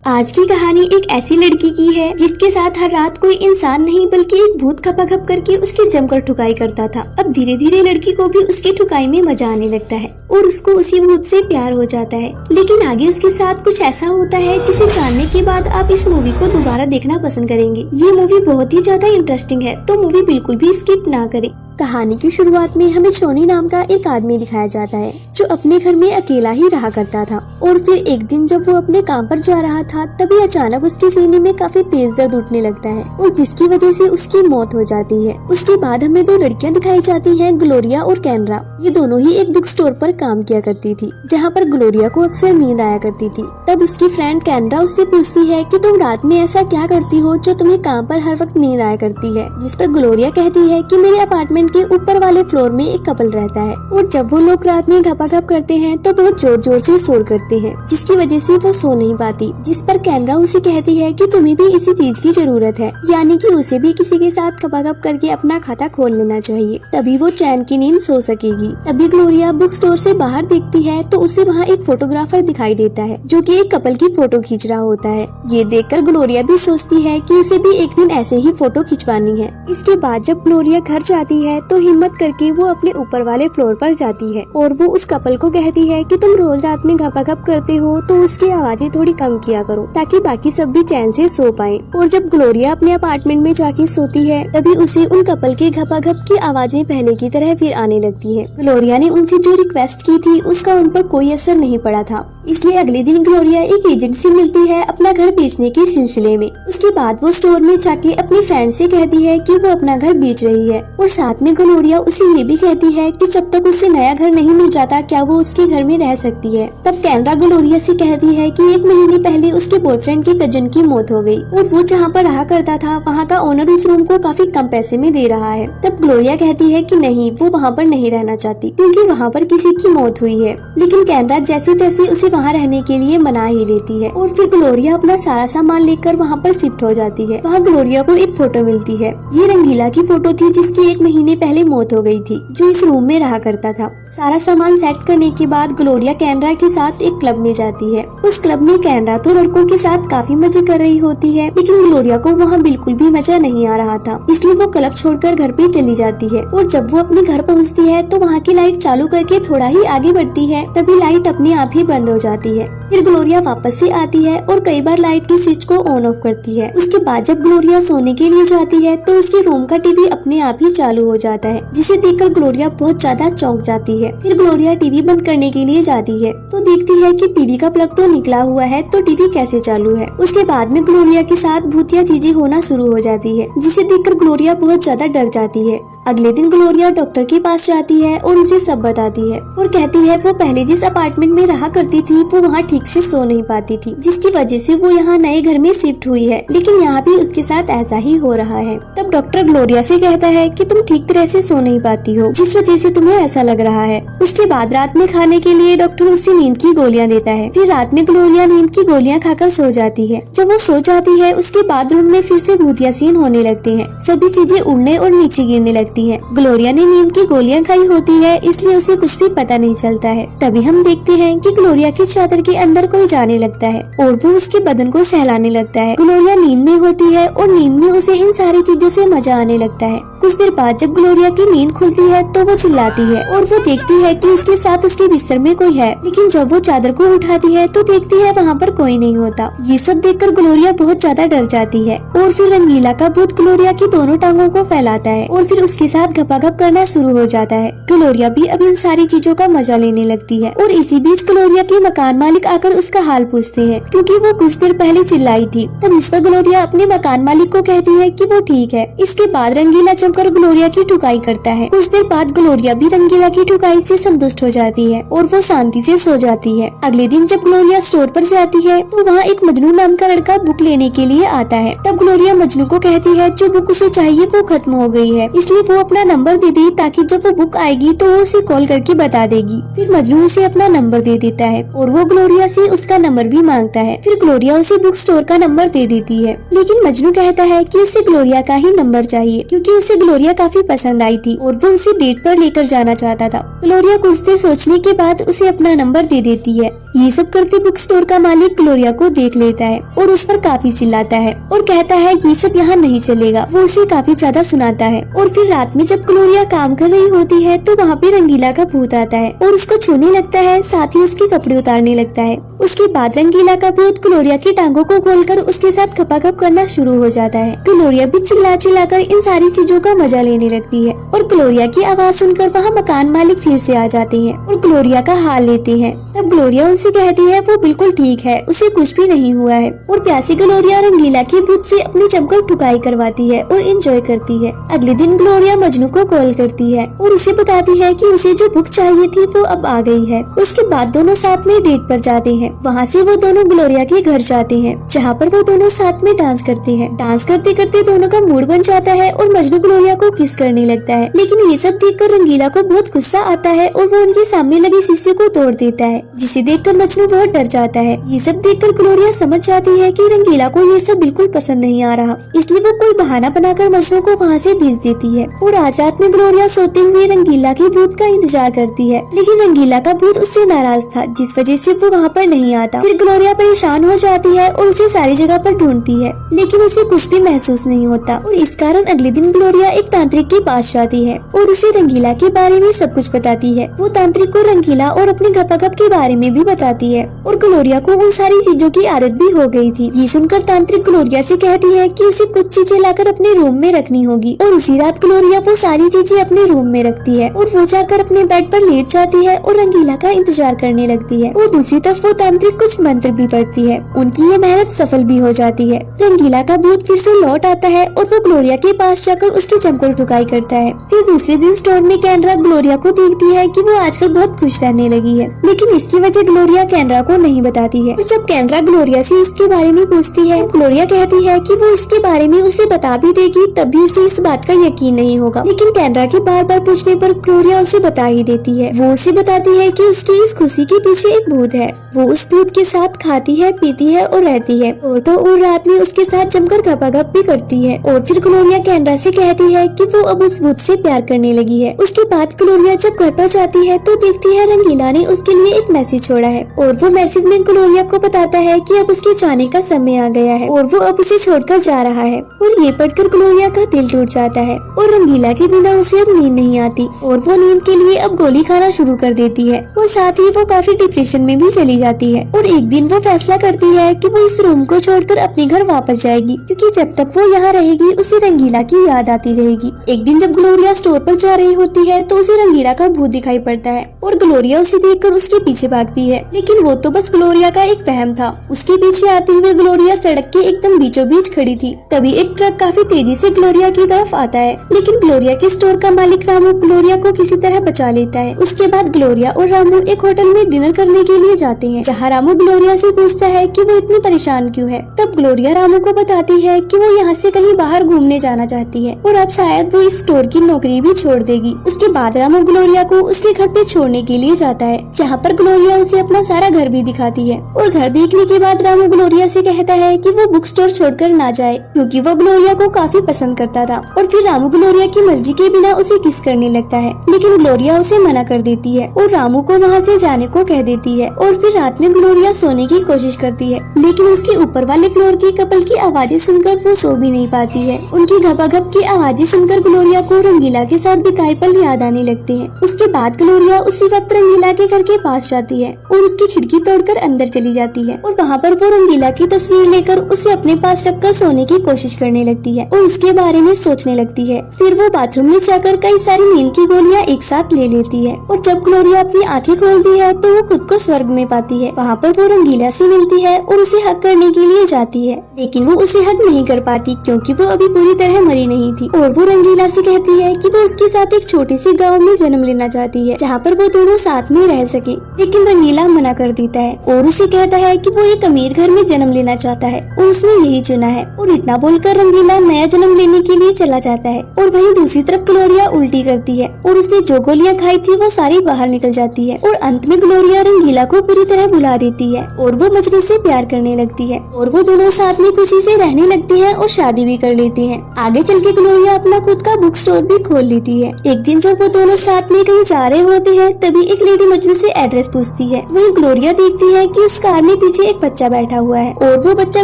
आज की कहानी एक ऐसी लड़की की है जिसके साथ हर रात कोई इंसान नहीं बल्कि एक भूत खपाखप करके उसकी जमकर ठुकाई करता था। अब धीरे धीरे लड़की को भी उसकी ठुकाई में मजा आने लगता है और उसको उसी भूत से प्यार हो जाता है। लेकिन आगे उसके साथ कुछ ऐसा होता है जिसे जानने के बाद आप इस मूवी को दोबारा देखना पसंद करेंगे। ये मूवी बहुत ही ज्यादा इंटरेस्टिंग है, तो मूवी बिल्कुल भी स्किप ना करें। कहानी की शुरुआत में हमें शोनी नाम का एक आदमी दिखाया जाता है जो अपने घर में अकेला ही रहा करता था। और फिर एक दिन जब वो अपने काम पर जा रहा था तभी अचानक उसके सीने में काफी तेज दर्द उठने लगता है और जिसकी वजह से उसकी मौत हो जाती है। उसके बाद हमें दो लड़कियां दिखाई जाती हैं, ग्लोरिया और कैनरा। ये दोनों ही एक बुक स्टोर पर काम किया करती थी जहाँ पर ग्लोरिया को अक्सर नींद आया करती थी। तब उसकी फ्रेंड कैनरा उससे पूछती है कि तुम रात में ऐसा क्या करती हो जो तुम्हें काम पर हर वक्त नींद आया करती है। जिस पर ग्लोरिया कहती है कि मेरे अपार्टमेंट के ऊपर वाले फ्लोर में एक कपल रहता है और जब वो लोग रात में घपाघप करते हैं तो बहुत जोर जोर से शोर करते हैं जिसकी वजह से वो सो नहीं पाती। जिस पर कैनरा उसे कहती है कि तुम्हें भी इसी चीज की जरूरत है, यानी कि उसे भी किसी के साथ घपाघप करके अपना खाता खोल लेना चाहिए, तभी वो चैन की नींद सो सकेगी। तभी ग्लोरिया बुक स्टोर से बाहर देखती है तो उसे वहाँ एक फोटोग्राफर दिखाई देता है जो कि एक कपल की फोटो खींच रहा होता है। ये देखकर ग्लोरिया भी सोचती है कि उसे भी एक दिन ऐसे ही फोटो खिंचवानी है। इसके बाद जब ग्लोरिया घर जाती है तो हिम्मत करके वो अपने ऊपर वाले फ्लोर पर जाती है और वो उस कपल को कहती है कि तुम रोज रात में घपाघप करते हो तो उसकी आवाजें थोड़ी कम किया करो ताकि बाकी सब भी चैन से सो पाए। और जब ग्लोरिया अपने अपार्टमेंट में जाके सोती है तभी उसे उन कपल के घपाघप की आवाजें पहले की तरह फिर आने लगती है। ग्लोरिया ने उनसे जो रिक्वेस्ट की थी उसका उन पर कोई असर नहीं पड़ा था, इसलिए अगले दिन ग्लोरिया एक एजेंट से मिलती है अपना घर बेचने के सिलसिले में। उसके बाद वो स्टोर में जाके अपनी फ्रेंड से कहती है कि वो अपना घर बेच रही है और साथ में ग्लोरिया उसे ये भी कहती है कि जब तक उसे नया घर नहीं मिल जाता क्या वो उसके घर में रह सकती है। तब कैनरा ग्लोरिया से कहती है कि 1 महीने पहले उसके बॉयफ्रेंड के कजन की मौत हो गई और वो जहाँ पर रहा करता था वहाँ का ओनर उस रूम को काफी कम पैसे में दे रहा है। तब ग्लोरिया कहती है कि नहीं, वो वहाँ पर नहीं रहना चाहती क्योंकि वहाँ पर किसी की मौत हुई है। लेकिन कैनरा जैसे तैसे उसे वहाँ रहने के लिए मना ही लेती है और फिर ग्लोरिया अपना सारा सामान लेकर वहाँ पर शिफ्ट हो जाती है। वहाँ ग्लोरिया को एक फोटो मिलती है। ये रंगीला की फोटो थी जिसकी 1 महीने पहले मौत हो गई थी, जो इस रूम में रहा करता था। सारा सामान सेट करने के बाद ग्लोरिया कैनरा के साथ एक क्लब में जाती है। उस क्लब में कैनरा तो लड़कों के साथ काफी मजे कर रही होती है, लेकिन ग्लोरिया को वहाँ बिल्कुल भी मजा नहीं आ रहा था, इसलिए वो क्लब छोड़कर घर पे चली जाती है। और जब वो अपने घर पहुँचती है तो वहाँ की लाइट चालू करके थोड़ा ही आगे बढ़ती है तभी लाइट अपने आप ही बंद हो जाती है। फिर ग्लोरिया वापस से आती है और कई बार लाइट की स्विच को ऑन ऑफ करती है। उसके बाद जब ग्लोरिया सोने के लिए जाती है तो उसके रूम का टीवी अपने आप ही चालू हो जाता है, जिसे देखकर ग्लोरिया बहुत ज्यादा चौंक जाती है। फिर ग्लोरिया टीवी बंद करने के लिए जाती है तो देखती है कि टीवी का प्लग तो निकला हुआ है, तो टीवी कैसे चालू है। उसके बाद में ग्लोरिया के साथ भूतिया चीजें होना शुरू हो जाती है, जिसे देखकर ग्लोरिया बहुत ज्यादा डर जाती है। अगले दिन ग्लोरिया डॉक्टर के पास जाती है और उसे सब बताती है और कहती है वो पहले जिस अपार्टमेंट में रहा करती थी वो वहाँ ठीक से सो नहीं पाती थी, जिसकी वजह से वो यहाँ नए घर में शिफ्ट हुई है, लेकिन यहाँ भी उसके साथ ऐसा ही हो रहा है। तब डॉक्टर ग्लोरिया से कहता है कि तुम ठीक तरह से सो नहीं पाती हो, जिस वजह से तुम्हें ऐसा लग रहा है। उसके बाद रात में खाने के लिए डॉक्टर उससे नींद की गोलियां देता है। फिर रात में ग्लोरिया नींद की गोलियां खाकर सो जाती है। जब वो सो जाती है उसके बाद रूम में फिर से भूतिया सीन होने लगते हैं, सभी चीजें उड़ने और नीचे गिरने लगती है। ग्लोरिया ने नींद की गोलियां खाई होती है, इसलिए उसे कुछ भी पता नहीं चलता है। तभी हम देखते हैं कि ग्लोरिया की चादर के अंदर कोई जाने लगता है और वो उसके बदन को सहलाने लगता है। ग्लोरिया नींद में होती है और नींद में उसे इन सारी चीजों से मजा आने लगता है। कुछ देर बाद जब ग्लोरिया की नींद खुलती है तो वो चिल्लाती है और वो देखती है कि उसके साथ उसके बिस्तर में कोई है, लेकिन जब वो चादर को उठाती है तो देखती है वहाँ पर कोई नहीं होता। ये सब देखकर ग्लोरिया बहुत ज्यादा डर जाती है और फिर रंगीला का भूत ग्लोरिया की दोनों टांगों को फैलाता है और फिर उसके साथ घपाघप करना शुरू हो जाता है। ग्लोरिया भी अब इन सारी चीजों का मजा लेने लगती है और इसी बीच ग्लोरिया के मकान मालिक आकर उसका हाल पूछते हैं क्योंकि वो कुछ देर पहले चिल्लाई थी। तब इस पर ग्लोरिया अपने मकान मालिक को कहती है कि वो ठीक है। इसके बाद रंगीला जमकर ग्लोरिया की ठुकाई करता है। कुछ देर बाद ग्लोरिया भी रंगीला की ठुकाई से संतुष्ट हो जाती है और वो शांति से सो जाती है। अगले दिन जब ग्लोरिया स्टोर पर जाती है तो वहाँ एक मजनू नाम का लड़का बुक लेने के लिए आता है। तब ग्लोरिया मजनू को कहती है जो बुक उसे चाहिए वो खत्म हो गई है, इसलिए वो अपना नंबर दे दे ताकि जब वो बुक आएगी तो वो उसे कॉल करके बता देगी। फिर मजनू उसे अपना नंबर दे देता है और वो ग्लोरिया से उसका नंबर भी मांगता है। फिर ग्लोरिया उसे बुक स्टोर का नंबर दे देती है, लेकिन मजनू कहता है कि उसे ग्लोरिया का ही नंबर चाहिए क्योंकि उसे ग्लोरिया काफी पसंद आई थी और वो उसे डेट पर लेकर जाना चाहता था। ग्लोरिया कुछ देर सोचने के बाद उसे अपना नंबर दे देती है। ये सब करते बुक स्टोर का मालिक ग्लोरिया को देख लेता है और उस पर काफी चिल्लाता है और कहता है ये सब यहाँ नहीं चलेगा। वो उसे काफी ज्यादा सुनाता है और फिर रात में जब ग्लोरिया काम कर रही होती है तो वहाँ पे रंगीला का भूत आता है और उसको छूने लगता है, साथ ही उसके कपड़े उतारने लगता है। उसके बाद रंगीला का भूत ग्लोरिया की टांगों को खोलकर उसके साथ खपाखप करना शुरू हो जाता है। ग्लोरिया भी चिल्ला चिल्लाकर इन सारी चीजों का मजा लेने लगती है और ग्लोरिया की आवाज सुनकर वहाँ मकान मालिक फिर से आ जाते हैं और ग्लोरिया का हाल लेते हैं। तब ग्लोरिया उनसे कहती है वो बिल्कुल ठीक है, उसे कुछ भी नहीं हुआ है और प्यासी ग्लोरिया रंगीला की भूत से अपनी जमकर ठुकाई करवाती है और एंजॉय करती है। अगले दिन ग्लोरिया मजनू को कॉल करती है और उसे बताती है कि उसे जो बुक चाहिए थी वो अब आ गई है। उसके बाद दोनों साथ में डेट पर जाते हैं। वहाँ से वो दोनों ग्लोरिया के घर जाते हैं जहाँ पर वो दोनों साथ में डांस करते हैं। डांस करते करते दोनों का मूड बन जाता है और मजनू ग्लोरिया को किस करने लगता है, लेकिन ये सब देखकर रंगीला को बहुत गुस्सा आता है और वो उनके सामने लगे शीशे को तोड़ देता है, जिसे देखकर मजनू बहुत डर जाता है। ये सब देखकर ग्लोरिया समझ जाती है कि रंगीला को ये सब बिल्कुल पसंद नहीं आ रहा, इसलिए वो कोई बहाना बनाकर मजनू को वहाँ से भेज देती है। और आज रात में ग्लोरिया सोते हुए रंगीला के भूत का इंतजार करती है, लेकिन रंगीला का भूत उससे नाराज था जिस वजह से वो वहाँ पर नहीं आता। फिर ग्लोरिया परेशान हो जाती है और उसे सारी जगह पर ढूंढती है, लेकिन उसे कुछ भी महसूस नहीं होता और इस कारण अगले दिन ग्लोरिया एक तांत्रिक के पास जाती है और उसे रंगीला के बारे में सब कुछ बताती है। वो तांत्रिक को रंगीला और अपने खपाखप के बारे में भी बताती है और ग्लोरिया को उन सारी चीजों की आदत भी हो गई थी। ये सुनकर तांत्रिक ग्लोरिया से कहती है कि उसे कुछ चीजें लाकर अपने रूम में रखनी होगी और उसी रात ग्लोरिया वो सारी चीजें अपने रूम में रखती है और वो जाकर अपने बेड पर लेट जाती है और रंगीला का इंतजार करने लगती है। और दूसरी तरफ वो तांत्रिक कुछ मंत्र भी पढ़ती है। उनकी ये मेहनत सफल भी हो जाती है। रंगीला का भूत फिर से लौट आता है और वो ग्लोरिया के पास जाकर उसकी जमकर ठुकाई करता है। फिर दूसरे दिन स्टोर में कैनरा ग्लोरिया को देखती है कि वो आजकल बहुत खुश रहने लगी है, लेकिन इसकी वजह ग्लोरिया कैनरा को नहीं बताती है। जब कैनरा ग्लोरिया से इसके बारे में पूछती है, ग्लोरिया कहती है कि वो इसके बारे में उसे बता भी देगी तब भी उसे इस बात का यकीन नहीं होगा, लेकिन कैनरा के बार बार पूछने पर ग्लोरिया उसे बता ही देती है। वो उसे बताती है कि उसकी इस खुशी के पीछे एक भूत है। वो उस भूत के साथ खाती है, पीती है और रहती है और तो और रात में उसके साथ जमकर खपाखप भी करती है। और फिर ग्लोरिया कैनरा से कहती है कि वो अब उस भूत से प्यार करने लगी है। उसके बाद ग्लोरिया जब घर पर जाती है तो देखती है रंगीला ने उसके लिए एक मैसेज छोड़ा है और वो मैसेज में ग्लोरिया को बताता है कि अब उसके जाने का समय आ गया है और वो अब उसे छोड़कर जा रहा है। और ये पढ़कर ग्लोरिया का दिल टूट जाता है और रंगीला के बिना उसे अब नींद नहीं आती और वो नींद के लिए अब गोली खाना शुरू कर देती है और साथ ही वो काफी डिप्रेशन में भी चली जाती है। और एक दिन वो फैसला करती है कि वो इस रूम को छोड़कर अपने घर वापस जाएगी, क्योंकि जब तक वो यहाँ रहेगी उसे रंगीला की याद आती रहेगी। एक दिन जब ग्लोरिया स्टोर पर जा रही होती है तो उसे रंगीला का भूत दिखाई पड़ता है और ग्लोरिया उसे देखकर उसके पीछे भागती है, लेकिन वो तो बस ग्लोरिया का एक वहम था। उसके पीछे आते हुए ग्लोरिया सड़क के एकदम बीचों बीच खड़ी थी। तभी एक ट्रक काफी तेजी से ग्लोरिया की तरफ आता है, लेकिन ग्लोरिया के स्टोर का मालिक रामू ग्लोरिया को किसी तरह बचा लेता है। उसके बाद ग्लोरिया और रामू एक होटल में डिनर करने के लिए जाते हैं, जहाँ रामू ग्लोरिया से पूछता है कि वो इतनी परेशान क्यों है। तब ग्लोरिया रामू को बताती है कि वो यहाँ से कहीं बाहर घूमने जाना चाहती है और अब शायद वो इस स्टोर की नौकरी भी छोड़ देगी। उसके बाद रामू ग्लोरिया को उसके घर पे छोड़ने के लिए जाता है, जहाँ पर ग्लोरिया उसे अपना सारा घर भी दिखाती है। और घर देखने के बाद रामू ग्लोरिया से कहता है कि वो बुक स्टोर छोड़कर ना जाए, क्योंकि वो ग्लोरिया को काफी पसंद करता था। और फिर रामू ग्लोरिया की मर्जी के बिना उसे किस करने लगता है, लेकिन ग्लोरिया उसे मना कर देती है और रामू को वहाँ से जाने को कह देती है। और फिर रात में ग्लोरिया सोने की कोशिश करती है, लेकिन उसके ऊपर वाले फ्लोर की कपल की आवाजें सुनकर वो सो भी नहीं पाती है। उनकी घपाघप की आवाजें सुनकर ग्लोरिया को रंगीला के साथ बिताए पल याद आने लगते हैं। उसके बाद ग्लोरिया उसी वक्त रंगीला के घर के पास जाती है और उसकी खिड़की तोड़कर अंदर चली जाती है और वहाँ पर वो रंगीला की तस्वीर लेकर उसे अपने पास रखकर सोने की कोशिश करने लगती है और उसके बारे में सोचने लगती है। फिर वो बाथरूम में जाकर कई सारी नींद की गोलियां एक साथ ले लेती है और जब ग्लोरिया अपनी आंखें खोलती है तो वो खुद को स्वर्ग में पाती है। वहाँ पर वो रंगीला से मिलती है और उसे हक करने के लिए जाती है, लेकिन वो उसे हक नहीं कर पाती क्योंकि वो अभी पूरी तरह मरी नहीं थी। और वो रंगीला से कहती है कि वो उसके साथ एक छोटे से गाँव में जन्म लेना चाहती है, जहाँ पर वो दोनों साथ में रह सके, लेकिन रंगीला मना कर देता है और उसे कहता है कि वो एक अमीर घर में जन्म लेना चाहता है और उसने यही चुना है। और इतना बोलकर रंगीला नया जन्म लेने के लिए चला जाता जाता है और वहीं दूसरी तरफ ग्लोरिया उल्टी करती है और उसने जो गोलियां खाई थी वो सारी बाहर निकल जाती है और अंत में ग्लोरिया रंगीला को पूरी तरह भुला देती है और वो मजनू से प्यार करने लगती है और वो दोनों साथ में खुशी से रहने लगती हैं और शादी भी कर लेती हैं। आगे चल के ग्लोरिया अपना खुद का बुक स्टोर भी खोल लेती है। एक दिन जब वो दोनों साथ में कहीं जा रहे होते हैं तभी एक लेडी मजनू से एड्रेस पूछती है। वहीं ग्लोरिया देखती है कि उस कार में पीछे एक बच्चा बैठा हुआ है और वो बच्चा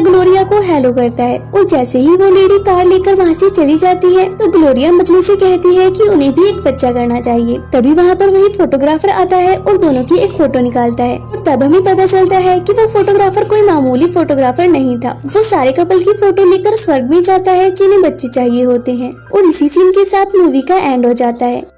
ग्लोरिया को हेलो करता है और जैसे ही वो लेडी कार लेकर वहाँ से चली जाती है तो ग्लोरिया मजनू से कहती है कि उन्हें भी एक बच्चा करना चाहिए। तभी वहाँ पर वही फोटोग्राफर आता है और दोनों की एक फोटो निकालता है और तब हमें पता चलता है कि वो फोटोग्राफर कोई मामूली फोटोग्राफर नहीं था। वो सारे कपल की फोटो लेकर स्वर्ग में जाता है जिन्हें बच्चे चाहिए होते हैं और इसी सीन के साथ मूवी का एंड हो जाता है।